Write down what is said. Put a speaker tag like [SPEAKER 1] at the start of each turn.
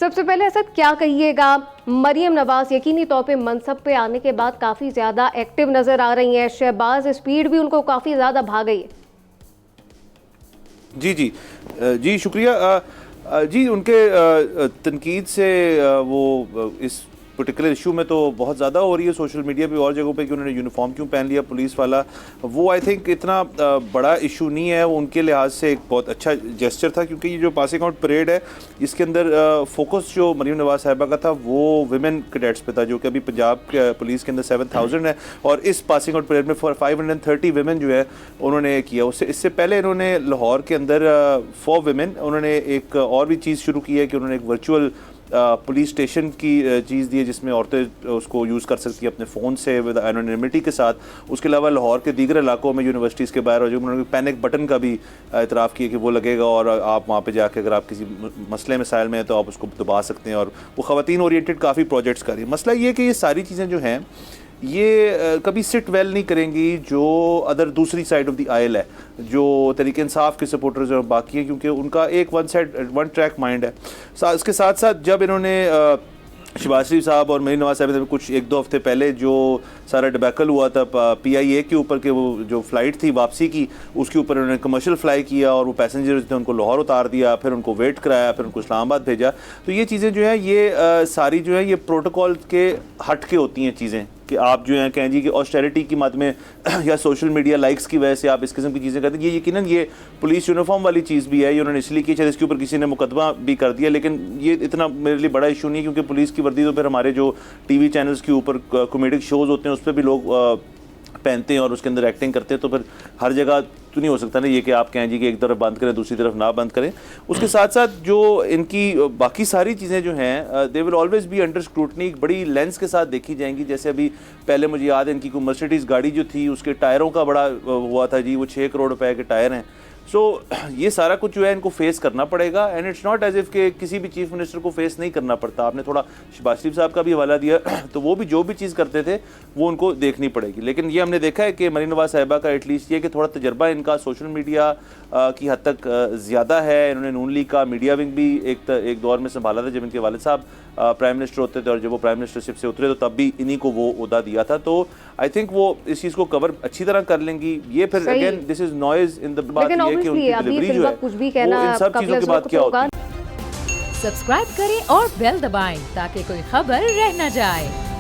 [SPEAKER 1] सबसे पहले असद क्या कहिएगा, मरियम नवाज यकीनी तौर पे मनसब पे आने के बाद काफ़ी ज़्यादा एक्टिव नज़र आ रही हैं, शहबाज स्पीड भी उनको काफ़ी ज़्यादा भा गई है।
[SPEAKER 2] जी जी जी शुक्रिया जी। उनके तनकीद से वो इस पर्टिकुलर इशू में तो बहुत ज़्यादा हो रही है सोशल मीडिया पे और जगहों पे कि उन्होंने यूनिफॉर्म क्यों पहन लिया पुलिस वाला। वो आई थिंक इतना बड़ा इशू नहीं है, वो उनके लिहाज से एक बहुत अच्छा जेस्चर था, क्योंकि ये जो पासिंग आउट परेड है इसके अंदर फोकस जो मरीम नवाज साहिबा का था वो विमेन कैडेट्स पे था, जो कि अभी पंजाब पुलिस के अंदर 7000 है, और इस पासिंग आउट परेड में 530 विमेन जो है उन्होंने किया। इससे पहले इन्होंने लाहौर के अंदर फॉर विमेन उन्होंने एक और भी चीज़ शुरू की है कि उन्होंने एक वर्चुअल पुलिस स्टेशन की चीज़ दी है, जिसमें औरतें उसको यूज़ कर सकती हैं अपने फ़ोन से विद एनोनिमिटी के साथ। उसके अलावा लाहौर के दीगर इलाकों में यूनिवर्सिटीज़ के बाहर जो उन्होंने पैनिक बटन का भी इतराफ़ किया कि वो लगेगा और आप वहाँ पे जाके अगर आप किसी मसले मसाइल में हैं तो आप उसको दबा सकते हैं, और वो ख़वातीन ओरिएंटेड काफ़ी प्रोजेक्ट्स कर रही है। मसला ये कि ये सारी चीज़ें जो हैं ये कभी सिट वेल नहीं करेंगी जो अदर दूसरी साइड ऑफ द आयल है, जो तरीके इंसाफ के सपोर्टर्स और बाकी हैं, क्योंकि उनका एक वन ट्रैक माइंड है। इसके साथ साथ जब इन्होंने शहबाज शरीफ साहब और मरीम नवाज साहब कुछ 1-2 हफ्ते पहले जो सारा डिबैकल हुआ था PIA के ऊपर के वो जो फ़्लाइट थी वापसी की, उसके ऊपर उन्होंने कमर्शियल फ़्लाई किया और वो पैसेंजर्स थे उनको लाहौर उतार दिया, फिर उनको वेट कराया, फिर उनको इस्लामाबाद भेजा। तो ये चीज़ें जो हैं ये सारी जो है ये प्रोटोकॉल के हट के होती हैं चीज़ें, कि आप जो हैं कहें जी कि ऑस्टेरिटी की मद में या सोशल मीडिया लाइक्स की वजह से आप इस किस्म की चीज़ें करते हैं। ये यकीनन ये पुलिस यूनिफॉर्म वाली चीज़ भी है, ये उन्होंने इसलिए की, शायद इसके ऊपर किसी ने मुकदमा भी कर दिया, लेकिन ये इतना मेरे लिए बड़ा इशू नहीं है, क्योंकि पुलिस की वर्दी तो फिर हमारे जो TV चैनल्स के ऊपर कॉमेडिक शोज़ होते हैं उस पर भी लोग पहनते हैं और उसके अंदर एक्टिंग करते हैं, तो फिर हर जगह तो नहीं हो सकता ना ये कि आप कहें जी कि एक तरफ बंद करें दूसरी तरफ ना बंद करें। उसके साथ साथ जो इनकी बाकी सारी चीज़ें जो हैं they will always be under scrutiny, बड़ी लेंस के साथ देखी जाएंगी। जैसे अभी पहले मुझे याद है इनकी कोई मर्सिडीज़ गाड़ी जो थी उसके टायरों का बड़ा हुआ था जी, वो 6 करोड़ रुपए के टायर हैं। सो ये सारा कुछ जो है इनको फेस करना पड़ेगा, and it's not as if के किसी भी चीफ मिनिस्टर को फेस नहीं करना पड़ता। आपने थोड़ा शहबाज शरीफ साहब का भी हवाला दिया तो वो भी जो भी चीज़ करते थे वो उनको देखनी पड़ेगी। लेकिन ये हमने देखा है कि मरीम नवाज साहिबा का एटलीस्ट ये कि थोड़ा तजर्बा इनका सोशल मीडिया की हद तक ज़्यादा है। इन्होंने नून लीग का मीडिया विंग भी एक दौर में संभाला था जब इनके वालिद साहब प्राइम मिनिस्टर होते थे, और जब वो प्राइम मिनिस्टरशिप से उतरे तो तब भी इन्हीं को वो ओहदा दिया था। तो आई थिंक वो इस चीज़ को कवर अच्छी तरह कर लेंगी। ये फिर again this is noise in the बात ये कि उनकी डिलीवरी जो है
[SPEAKER 1] कुछ भी कहना,
[SPEAKER 2] वो इन सब चीज़ों के बाद क्या होगा।
[SPEAKER 3] सब्सक्राइब करें और बेल दबाएं ताकि कोई खबर रह न जाए।